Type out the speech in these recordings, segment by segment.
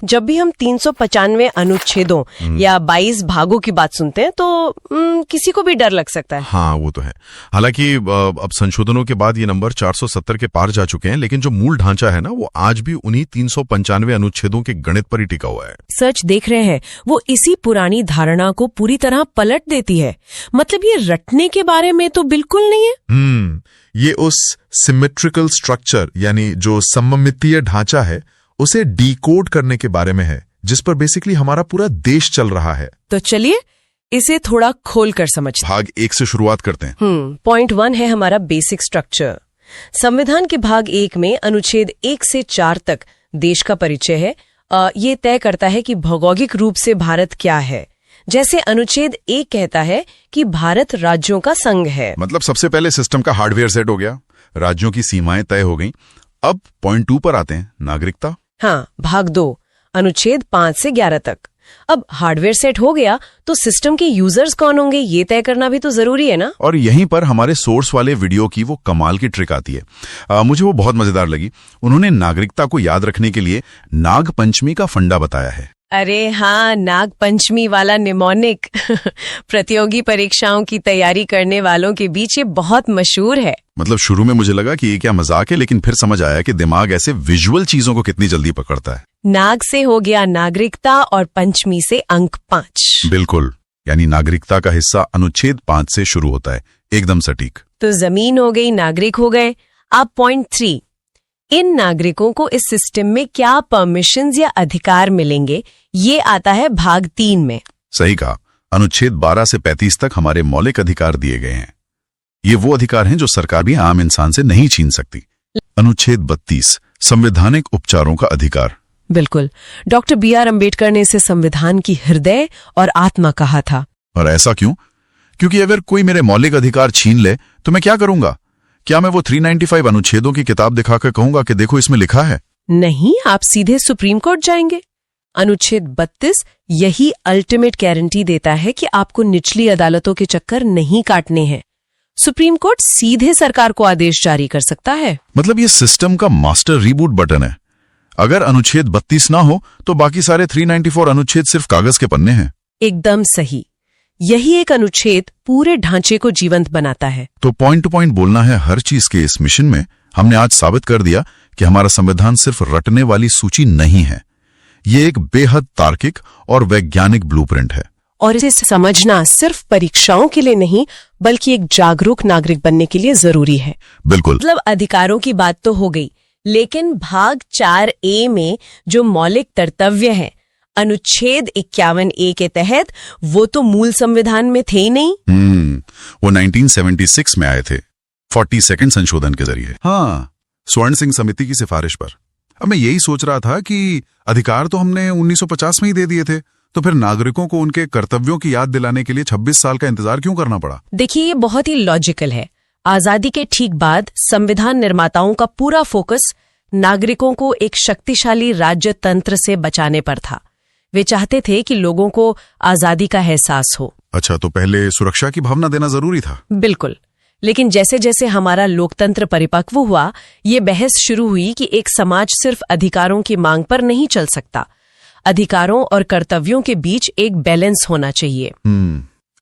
जब भी हम 395 अनुच्छेदों या 22 भागों की बात सुनते हैं तो किसी को भी डर लग सकता है। हाँ, वो तो है। हालांकि अब संशोधनों के बाद ये नंबर 470 के पार जा चुके हैं, लेकिन जो मूल ढांचा है ना, वो आज भी उन्हीं 395 अनुच्छेदों के गणित पर ही टिका हुआ है। सच देख रहे हैं, वो इसी पुरानी धारणा को पूरी तरह पलट देती है। मतलब ये रटने के बारे में तो बिल्कुल नहीं है। ये उस सिमेट्रिकल स्ट्रक्चर यानी जो सममितीय ढांचा है उसे डिकोड करने के बारे में है, जिस पर बेसिकली हमारा पूरा देश चल रहा है। तो चलिए इसे थोड़ा खोल कर समझते हैं। भाग 1 से शुरुआत करते हैं। पॉइंट 1 है हमारा बेसिक स्ट्रक्चर। संविधान के भाग 1 में अनुच्छेद 1 से 4 तक देश का परिचय है। ये तय करता है कि भौगोलिक रूप से भारत क्या है। जैसे अनुच्छेद 1 कहता है कि भारत राज्यों का संघ है। मतलब सबसे पहले सिस्टम का हार्डवेयर सेट हो गया, राज्यों की सीमाएं तय हो गईं। अब पॉइंट 2 पर आते हैं, नागरिकता। हाँ, भाग 2 अनुच्छेद 5 से 11 तक। अब हार्डवेयर सेट हो गया तो सिस्टम के यूजर्स कौन होंगे ये तय करना भी तो जरूरी है ना। और यहीं पर हमारे सोर्स वाले वीडियो की वो कमाल की ट्रिक आती है। मुझे वो बहुत मजेदार लगी। उन्होंने नागरिकता को याद रखने के लिए नाग पंचमी का फंडा बताया है। अरे हाँ, नाग पंचमी वाला निमोनिक प्रतियोगी परीक्षाओं की तैयारी करने वालों के बीच ये बहुत मशहूर है। मतलब शुरू में मुझे लगा कि ये क्या मजाक है, लेकिन फिर समझ आया कि दिमाग ऐसे विजुअल चीजों को कितनी जल्दी पकड़ता है। नाग से हो गया नागरिकता और पंचमी से अंक 5। बिल्कुल, यानी नागरिकता का हिस्सा अनुच्छेद 5 से शुरू होता है, एकदम सटीक। तो जमीन हो गई, नागरिक हो गए। अब पॉइंट 3, इन नागरिकों को इस सिस्टम में क्या परमिशंस या अधिकार मिलेंगे, ये आता है भाग 3 में। सही कहा, अनुच्छेद 12 से 35 तक हमारे मौलिक अधिकार दिए गए हैं। ये वो अधिकार हैं जो सरकार भी आम इंसान से नहीं छीन सकती। अनुच्छेद 32, संवैधानिक उपचारों का अधिकार। बिल्कुल, डॉक्टर BR अम्बेडकर ने इसे संविधान की हृदय और आत्मा कहा था। और ऐसा क्यों? क्योंकि अगर कोई मेरे मौलिक अधिकार छीन ले तो मैं क्या करूंगा? क्या मैं वो 395 अनुच्छेदों की किताब दिखाकर कहूंगा कि देखो इसमें लिखा है? नहीं, आप सीधे सुप्रीम कोर्ट जाएंगे। अनुच्छेद 32 यही अल्टीमेट गारंटी देता है कि आपको निचली अदालतों के चक्कर नहीं काटने हैं। सुप्रीम कोर्ट सीधे सरकार को आदेश जारी कर सकता है। मतलब ये सिस्टम का मास्टर रीबूट बटन है। अगर अनुच्छेद 32 ना हो तो बाकी सारे 394 अनुच्छेद सिर्फ कागज के पन्ने हैं। एकदम सही, यही एक अनुच्छेद पूरे ढांचे को जीवंत बनाता है। तो पॉइंट टू पॉइंट बोलना है हर चीज के इस मिशन में हमने आज साबित कर दिया कि हमारा संविधान सिर्फ रटने वाली सूची नहीं है। ये एक बेहद तार्किक और वैज्ञानिक ब्लूप्रिंट है। और इसे समझना सिर्फ परीक्षाओं के लिए नहीं बल्कि एक जागरूक नागरिक बनने के लिए जरूरी है। बिल्कुल। मतलब अधिकारों की बात तो हो गई, लेकिन भाग 4A में जो मौलिक कर्तव्य है अनुच्छेद 51A के तहत, वो तो मूल संविधान में थे ही नहीं। वो 1976 में आए थे 42nd संशोधन के जरिए। हाँ, स्वर्ण सिंह समिति की सिफारिश पर। अब मैं यही सोच रहा था कि अधिकार तो हमने 1950 में ही दे दिए थे, तो फिर नागरिकों को उनके कर्तव्यों की याद दिलाने के लिए 26 साल का इंतजार क्यों करना पड़ा? देखिए, ये बहुत ही लॉजिकल है। आजादी के ठीक बाद संविधान निर्माताओं का पूरा फोकस नागरिकों को एक शक्तिशाली राज्य तंत्र से बचाने पर था। वे चाहते थे कि लोगों को आजादी का एहसास हो। अच्छा, तो पहले सुरक्षा की भावना देना जरूरी था। बिल्कुल, लेकिन जैसे जैसे हमारा लोकतंत्र परिपक्व हुआ, ये बहस शुरू हुई कि एक समाज सिर्फ अधिकारों की मांग पर नहीं चल सकता। अधिकारों और कर्तव्यों के बीच एक बैलेंस होना चाहिए।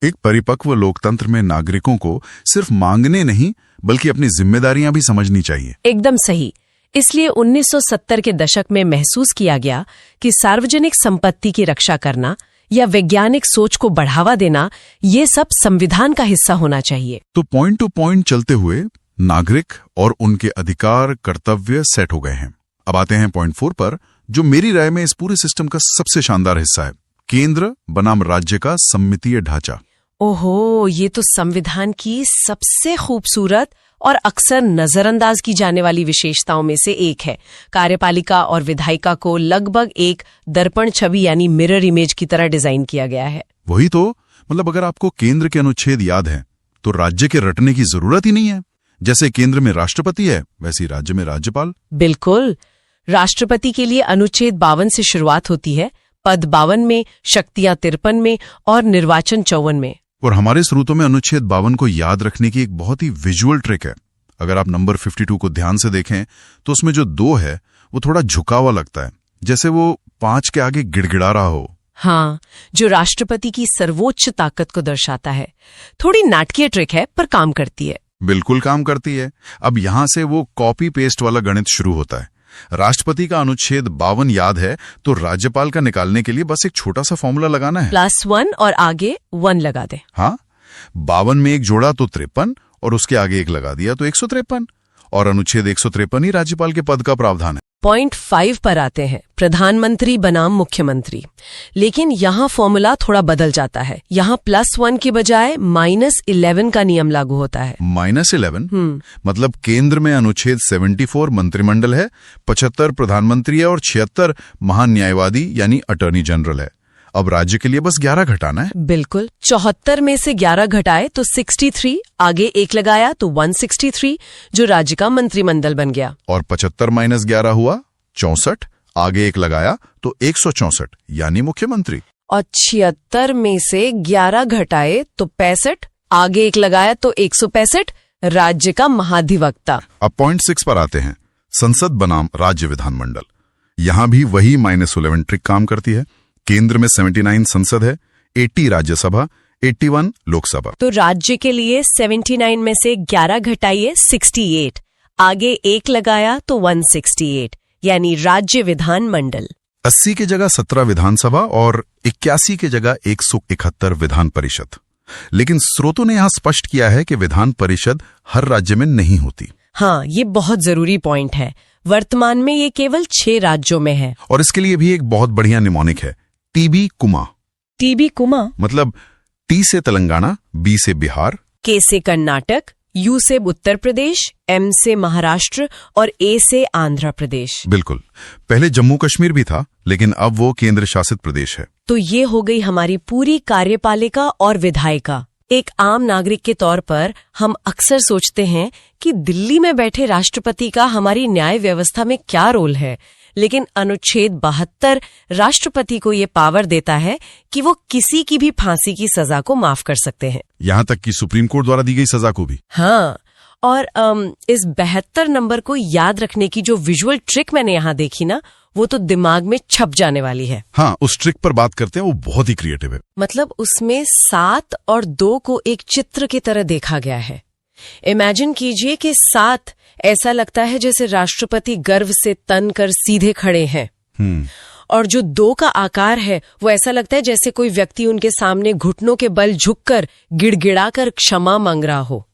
एक परिपक्व लोकतंत्र में नागरिकों को सिर्फ मांगने नहीं बल्कि अपनी जिम्मेदारियां भी समझनी चाहिए। एकदम सही। इसलिए 1970 के दशक में महसूस किया गया कि सार्वजनिक संपत्ति की रक्षा करना या वैज्ञानिक सोच को बढ़ावा देना, ये सब संविधान का हिस्सा होना चाहिए। तो पॉइंट टू पॉइंट चलते हुए नागरिक और उनके अधिकार कर्तव्य सेट हो गए हैं। अब आते हैं पॉइंट 4 पर, जो मेरी राय में इस पूरे सिस्टम का सबसे शानदार हिस्सा है, केंद्र बनाम राज्य का सममितीय ढांचा। ओहो, ये तो संविधान की सबसे खूबसूरत और अक्सर नजरअंदाज की जाने वाली विशेषताओं में से एक है। कार्यपालिका और विधायिका को लगभग एक दर्पण छवि यानी मिरर इमेज की तरह डिजाइन किया गया है। वही तो, मतलब अगर आपको केंद्र के अनुच्छेद याद है तो राज्य के रटने की जरूरत ही नहीं है। जैसे केंद्र में राष्ट्रपति है, वैसे राज्य में राज्यपाल। बिल्कुल, राष्ट्रपति के लिए अनुच्छेद 52 से शुरुआत होती है, पद 52 में, शक्तियां 53 में और निर्वाचन 54 में। और हमारे स्रोतों में अनुच्छेद 52 को याद रखने की एक बहुत ही विजुअल ट्रिक है। अगर आप नंबर 52 को ध्यान से देखें तो उसमें जो 2 है वो थोड़ा झुका हुआ लगता है, जैसे वो 5 के आगे गिड़गिड़ा रहा हो। हाँ, जो राष्ट्रपति की सर्वोच्च ताकत को दर्शाता है। थोड़ी नाटकीय ट्रिक है पर काम करती है। बिल्कुल काम करती है। अब यहां से वो कॉपी पेस्ट वाला गणित शुरू होता है। राष्ट्रपति का अनुच्छेद 52 याद है तो राज्यपाल का निकालने के लिए बस एक छोटा सा फॉर्मूला लगाना है, +1 और आगे 1 लगा दे। हाँ, 52 में एक जोड़ा तो 53 और उसके आगे एक लगा दिया तो 153, और अनुच्छेद 153 ही राज्यपाल के पद का प्रावधान है। पॉइंट 5 पर आते हैं, प्रधानमंत्री बनाम मुख्यमंत्री। लेकिन यहाँ फॉर्मूला थोड़ा बदल जाता है। यहाँ +1 की बजाय -11 का नियम लागू होता है। -11 मतलब केंद्र में अनुच्छेद 74 मंत्रिमंडल है, 75 प्रधानमंत्री है और 76 महान न्यायवादी यानी अटॉर्नी जनरल है। अब राज्य के लिए बस 11 घटाना है। बिल्कुल, 74 में से 11 घटाए तो 63, आगे 1 लगाया तो 163, जो राज्य का मंत्रिमंडल बन गया। और 75 - 11 हुआ 64, आगे 1 लगाया तो 164 यानी मुख्यमंत्री। और 76 में से 11 घटाए तो 65, आगे 1 लगाया तो 165, राज्य का महाधिवक्ता। अब पॉइंट 6 पर आते हैं, संसद बनाम राज्य विधानमंडल। यहां भी वही -11 ट्रिक काम करती है। केंद्र में 79 संसद है, 80 राज्यसभा, 81 लोकसभा। तो राज्य के लिए 79 में से 11 घटाइए 68, आगे 1 लगाया तो 168, यानी राज्य विधानमंडल। 80 की जगह 17 विधानसभा और 81 की जगह 171 विधान परिषद। लेकिन स्रोतों ने यहां स्पष्ट किया है कि विधान परिषद हर राज्य में नहीं होती। हाँ, ये बहुत जरूरी पॉइंट है। वर्तमान में ये केवल 6 राज्यों में है। और इसके लिए भी एक बहुत बढ़िया निमोनिक है, टीबी कुमा। टीबी कुमा मतलब टी से तेलंगाना, बी से बिहार, के से कर्नाटक, यू से उत्तर प्रदेश, एम से महाराष्ट्र और ए से आंध्र प्रदेश। बिल्कुल, पहले जम्मू कश्मीर भी था लेकिन अब वो केंद्र शासित प्रदेश है। तो ये हो गई हमारी पूरी कार्यपालिका और विधायिका। एक आम नागरिक के तौर पर हम अक्सर सोचते हैं कि दिल्ली में बैठे राष्ट्रपति का हमारी न्याय व्यवस्था में क्या रोल है, लेकिन अनुच्छेद 72 राष्ट्रपति को ये पावर देता है कि वो किसी की भी फांसी की सजा को माफ कर सकते हैं, यहां तक कि सुप्रीम कोर्ट द्वारा दी गई सजा को भी। हाँ, और इस 72 नंबर को याद रखने की जो विजुअल ट्रिक मैंने यहाँ देखी ना, वो तो दिमाग में छप जाने वाली है। हाँ, उस ट्रिक पर बात करते हैं, वो बहुत ही क्रिएटिव है। मतलब उसमें 7 और 2 को एक चित्र की तरह देखा गया है। इमेजिन कीजिए कि 7 ऐसा लगता है जैसे राष्ट्रपति गर्व से तन कर सीधे खड़े हैं, और जो 2 का आकार है वो ऐसा लगता है जैसे कोई व्यक्ति उनके सामने घुटनों के बल झुककर गिड़गिड़ाकर क्षमा मांग रहा हो।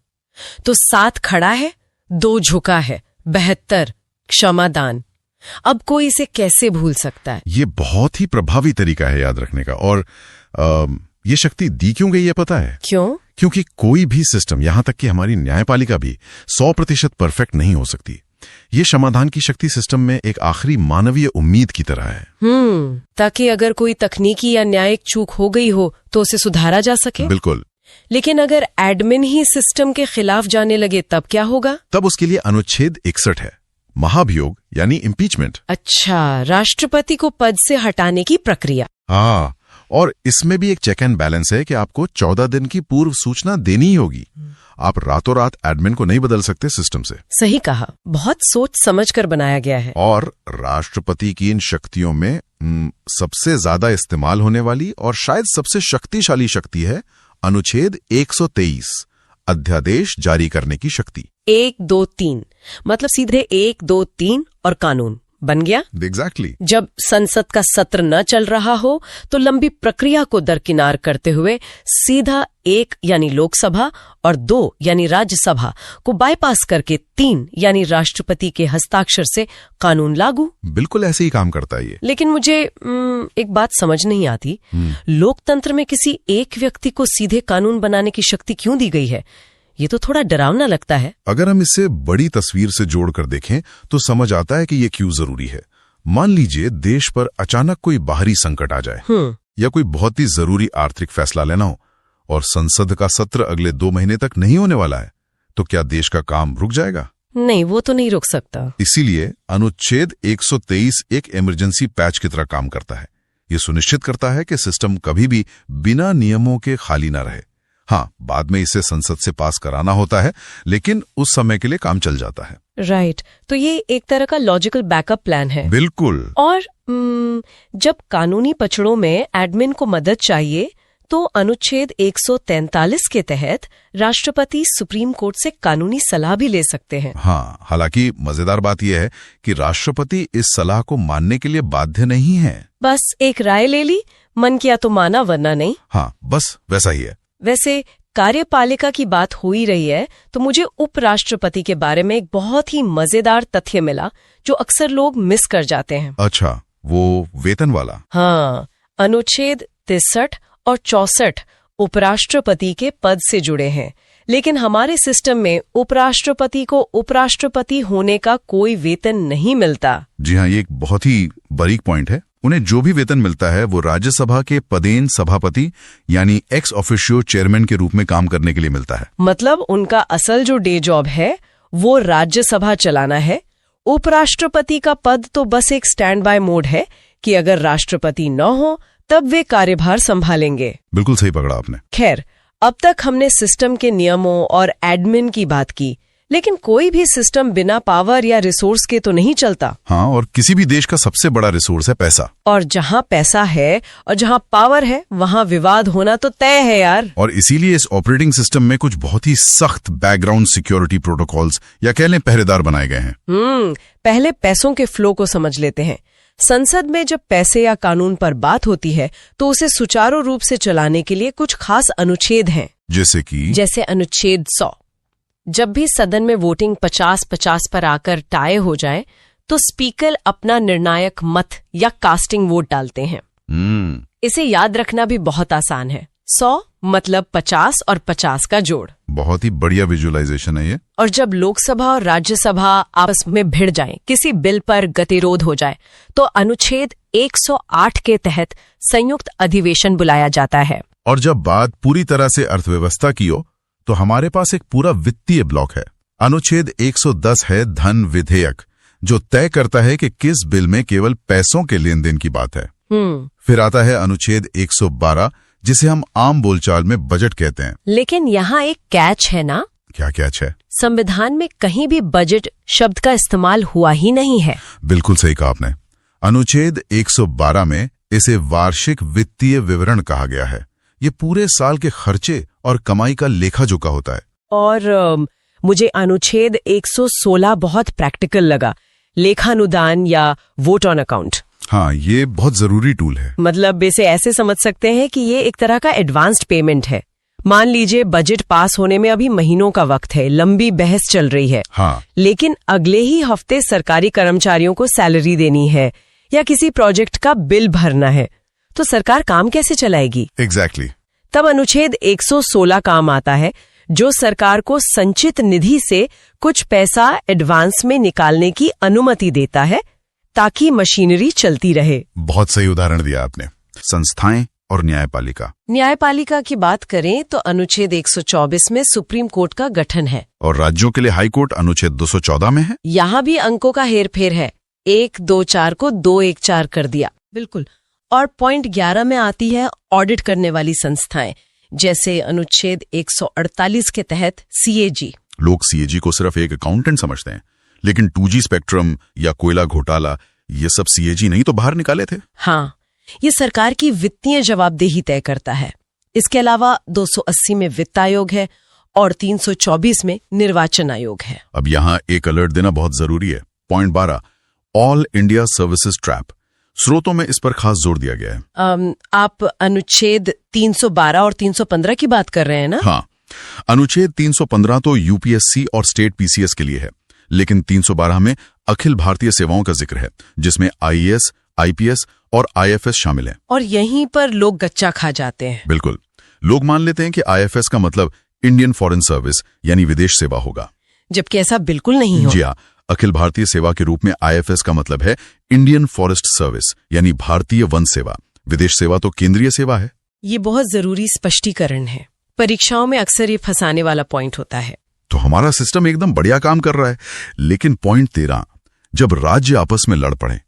तो 7 खड़ा है, 2 झुका है, 72 क्षमादान। अब कोई इसे कैसे भूल सकता है? ये बहुत ही प्रभावी तरीका है याद रखने का। और ये शक्ति दी क्यों गई है पता है? क्यों? क्योंकि कोई भी सिस्टम, यहां तक कि हमारी न्यायपालिका भी 100% परफेक्ट नहीं हो सकती। ये समाधान की शक्ति सिस्टम में एक आखिरी मानवीय उम्मीद की तरह है। ताकि अगर कोई तकनीकी या न्यायिक चूक हो गई हो तो उसे सुधारा जा सके। बिल्कुल। लेकिन अगर एडमिन ही सिस्टम के खिलाफ जाने लगे तब क्या होगा? तब उसके लिए अनुच्छेद 61 है, महाभियोग यानी इम्पीचमेंट। अच्छा, राष्ट्रपति को पद से हटाने की प्रक्रिया। हाँ, और इसमें भी एक चेक एंड बैलेंस है कि आपको 14 दिन की पूर्व सूचना देनी ही होगी। आप रातों रात एडमिन को नहीं बदल सकते सिस्टम से। सही कहा, बहुत सोच समझ कर बनाया गया है। और राष्ट्रपति की इन शक्तियों में सबसे ज्यादा इस्तेमाल होने वाली और शायद सबसे शक्तिशाली शक्ति है अनुच्छेद 123, अध्यादेश जारी करने की शक्ति। 1, 2, 3 मतलब सीधे 1, 2, 3 और कानून बन गया। एग्जैक्टली। जब संसद का सत्र न चल रहा हो तो लंबी प्रक्रिया को दरकिनार करते हुए सीधा 1 यानी लोकसभा और 2 यानी राज्यसभा को बाईपास करके 3 यानी राष्ट्रपति के हस्ताक्षर से कानून लागू। बिल्कुल ऐसे ही काम करता है ये। लेकिन मुझे एक बात समझ नहीं आती, लोकतंत्र में किसी एक व्यक्ति को सीधे कानून बनाने की शक्ति क्यों दी गई है? ये तो थोड़ा डरावना लगता है। अगर हम इसे बड़ी तस्वीर से जोड़कर देखें तो समझ आता है कि ये क्यों जरूरी है। मान लीजिए देश पर अचानक कोई बाहरी संकट आ जाए या कोई बहुत ही जरूरी आर्थिक फैसला लेना हो और संसद का सत्र अगले 2 महीने तक नहीं होने वाला है, तो क्या देश का काम रुक जाएगा? नहीं, वो तो नहीं रुक सकता। इसीलिए अनुच्छेद 123 एक इमरजेंसी पैच की तरह काम करता है। ये सुनिश्चित करता है कि सिस्टम कभी भी बिना नियमों के खाली न रहे। हाँ, बाद में इसे संसद से पास कराना होता है, लेकिन उस समय के लिए काम चल जाता है। राइट, तो ये एक तरह का लॉजिकल बैकअप प्लान है। बिल्कुल। और जब कानूनी पचड़ों में एडमिन को मदद चाहिए तो अनुच्छेद 143 के तहत राष्ट्रपति सुप्रीम कोर्ट से कानूनी सलाह भी ले सकते हैं। हाँ, हालांकि मजेदार बात यह है कि राष्ट्रपति इस सलाह को मानने के लिए बाध्य नहीं है। बस एक राय ले ली, मन किया तो माना वरना नहीं। हाँ, बस वैसा ही है। वैसे कार्यपालिका की बात हो ही रही है तो मुझे उपराष्ट्रपति के बारे में एक बहुत ही मजेदार तथ्य मिला जो अक्सर लोग मिस कर जाते हैं। अच्छा, वो वेतन वाला? हाँ, अनुच्छेद 63 और 64 उपराष्ट्रपति के पद से जुड़े हैं, लेकिन हमारे सिस्टम में उपराष्ट्रपति को उपराष्ट्रपति होने का कोई वेतन नहीं मिलता। जी हाँ, ये एक बहुत ही बारीक पॉइंट है। उन्हें जो भी वेतन मिलता है वो राज्यसभा के पदेन सभापति यानी एक्स ऑफिशियो चेयरमैन के रूप में काम करने के लिए मिलता है। मतलब उनका असल जो डे जॉब है वो राज्यसभा चलाना है। उपराष्ट्रपति का पद तो बस एक स्टैंड बाय मोड है कि अगर राष्ट्रपति न हो तब वे कार्यभार संभालेंगे। बिल्कुल सही पकड़ा आपने। खैर, अब तक हमने सिस्टम के नियमों और एडमिन की बात की, लेकिन कोई भी सिस्टम बिना पावर या रिसोर्स के तो नहीं चलता। हाँ, और किसी भी देश का सबसे बड़ा रिसोर्स है पैसा। और जहाँ पैसा है और जहाँ पावर है वहाँ विवाद होना तो तय है यार। और इसीलिए इस ऑपरेटिंग सिस्टम में कुछ बहुत ही सख्त बैकग्राउंड सिक्योरिटी प्रोटोकॉल्स या कह लें पहरेदार बनाए गए हैं। पहले पैसों के फ्लो को समझ लेते हैं। संसद में जब पैसे या कानून पर बात होती है तो उसे सुचारू रूप से चलाने के लिए कुछ खास अनुच्छेद हैं। जैसे अनुच्छेद 100। जब भी सदन में वोटिंग 50-50 पर आकर टाई हो जाए तो स्पीकर अपना निर्णायक मत या कास्टिंग वोट डालते हैं। इसे याद रखना भी बहुत आसान है। 100 मतलब 50 और 50 का जोड़। बहुत ही बढ़िया विजुअलाइजेशन है ये। और जब लोकसभा और राज्यसभा आपस में भिड़ जाएं, किसी बिल पर गतिरोध हो जाए, तो अनुच्छेद 108 के तहत संयुक्त अधिवेशन बुलाया जाता है। और जब बात पूरी तरह से अर्थव्यवस्था की हो तो हमारे पास एक पूरा वित्तीय ब्लॉक है। अनुच्छेद 110 है धन विधेयक, जो तय करता है कि किस बिल में केवल पैसों के लेन देन की बात है। फिर आता है अनुच्छेद 112, जिसे हम आम बोलचाल में बजट कहते हैं। लेकिन यहाँ एक कैच है ना? क्या कैच है? संविधान में कहीं भी बजट शब्द का इस्तेमाल हुआ ही नहीं है। बिल्कुल सही कहा आपने। अनुच्छेद 112 में इसे वार्षिक वित्तीय विवरण कहा गया है। ये पूरे साल के खर्चे और कमाई का लेखा जोखा होता है। और मुझे अनुच्छेद 116 बहुत प्रैक्टिकल लगा, लेखानुदान या वोट ऑन अकाउंट। हाँ, ये बहुत जरूरी टूल है। मतलब इसे ऐसे समझ सकते हैं कि ये एक तरह का एडवांस्ड पेमेंट है। मान लीजिए बजट पास होने में अभी महीनों का वक्त है, लंबी बहस चल रही है। हाँ। लेकिन अगले ही हफ्ते सरकारी कर्मचारियों को सैलरी देनी है या किसी प्रोजेक्ट का बिल भरना है, तो सरकार काम कैसे चलाएगी? एग्जैक्टली। तब अनुच्छेद 116 काम आता है, जो सरकार को संचित निधि से कुछ पैसा एडवांस में निकालने की अनुमति देता है ताकि मशीनरी चलती रहे। बहुत सही उदाहरण दिया आपने। संस्थाएं और न्यायपालिका। न्यायपालिका की बात करें तो अनुच्छेद 124 में सुप्रीम कोर्ट का गठन है। और राज्यों के लिए हाई कोर्ट अनुच्छेद 214 में है। यहाँ भी अंकों का हेरफेर है, 124 को 214 कर दिया। बिल्कुल। और पॉइंट 11 में आती है ऑडिट करने वाली संस्थाएं, जैसे अनुच्छेद 148 के तहत सीएजी। लोग सीएजी को सिर्फ एक अकाउंटेंट समझते हैं, लेकिन 2G स्पेक्ट्रम या कोयला घोटाला ये सब सीएजी नहीं तो बाहर निकाले थे। हाँ, ये सरकार की वित्तीय जवाबदेही तय करता है। इसके अलावा 280 में वित्त आयोग है और 324 में निर्वाचन आयोग है। अब यहाँ एक अलर्ट देना बहुत जरूरी है। Point 12, all India services trap. स्रोतों में इस पर खास जोर दिया गया है। आप अनुच्छेद 312 और 315 की बात कर रहे हैं ना? हाँ, अनुच्छेद 315 तो यूपीएससी और स्टेट पीसीएस के लिए है, लेकिन 312 में अखिल भारतीय सेवाओं का जिक्र है, जिसमें आईएएस, आईपीएस और आईएफएस शामिल हैं। और यहीं पर लोग गच्चा खा जाते हैं। बिल्कुल, लोग मान लेते हैं कि आईएफएस का मतलब इंडियन फॉरेन सर्विस यानी विदेश सेवा होगा, जबकि ऐसा बिल्कुल नहीं हो। जी हाँ, अखिल भारतीय सेवा के रूप में आईएफएस का मतलब है इंडियन फॉरेस्ट सर्विस यानी भारतीय वन सेवा। विदेश सेवा तो केंद्रीय सेवा है। ये बहुत जरूरी स्पष्टीकरण है, परीक्षाओं में अक्सर ये फंसाने वाला पॉइंट होता है। तो हमारा सिस्टम एकदम बढ़िया काम कर रहा है, लेकिन पॉइंट 13, जब राज्य आपस में लड़ पड़े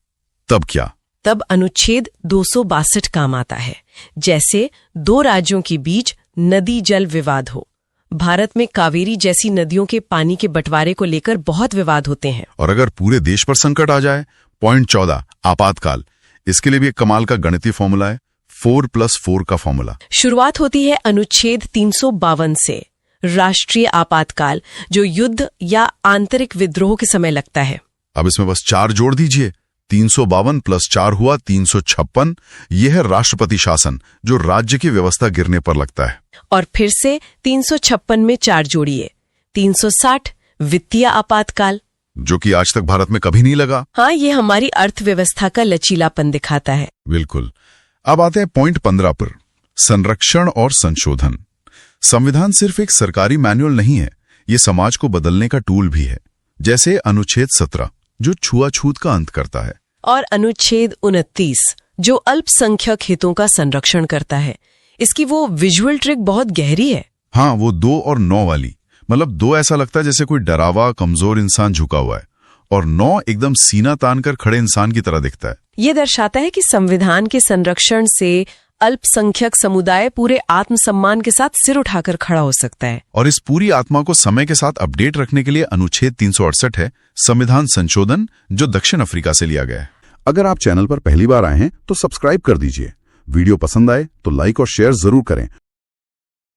तब क्या? तब अनुच्छेद 262 काम आता है। जैसे दो राज्यों के बीच नदी जल विवाद हो। भारत में कावेरी जैसी नदियों के पानी के बंटवारे को लेकर बहुत विवाद होते हैं। और अगर पूरे देश पर संकट आ जाए, पॉइंट 14 आपातकाल, इसके लिए भी एक कमाल का गणितीय फॉर्मूला है, 4+4 का फॉर्मूला। शुरुआत होती है अनुच्छेद 352 से, राष्ट्रीय आपातकाल, जो युद्ध या आंतरिक विद्रोह के समय लगता है। अब इसमें बस 4 जोड़ दीजिए, 352 + 4 हुआ 356। यह है राष्ट्रपति शासन, जो राज्य की व्यवस्था गिरने पर लगता है। और फिर से 356 में 4 जोड़िए, 360 वित्तीय आपातकाल, जो कि आज तक भारत में कभी नहीं लगा। हाँ, ये हमारी अर्थव्यवस्था का लचीलापन दिखाता है। बिल्कुल। अब आते हैं पॉइंट 15 पर, संरक्षण और संशोधन। संविधान सिर्फ एक सरकारी मैनुअल नहीं है, ये समाज को बदलने का टूल भी है। जैसे अनुच्छेद 17, जो छुआछूत का अंत करता है, और अनुच्छेद 29, जो अल्पसंख्यक हितों का संरक्षण करता है। इसकी वो विजुअल ट्रिक बहुत गहरी है। हाँ, वो 2 और 9 वाली, मतलब 2 ऐसा लगता है जैसे कोई डरावा कमजोर इंसान झुका हुआ है, और 9 एकदम सीना तान कर खड़े इंसान की तरह दिखता है। ये दर्शाता है कि संविधान के संरक्षण से अल्पसंख्यक समुदाय पूरे आत्मसम्मान के साथ सिर उठाकर खड़ा हो सकता है। और इस पूरी आत्मा को समय के साथ अपडेट रखने के लिए अनुच्छेद 368 है, संविधान संशोधन, जो दक्षिण अफ्रीका से लिया गया है। अगर आप चैनल पर पहली बार आए हैं तो सब्सक्राइब कर दीजिए। वीडियो पसंद आए तो लाइक और शेयर जरूर करें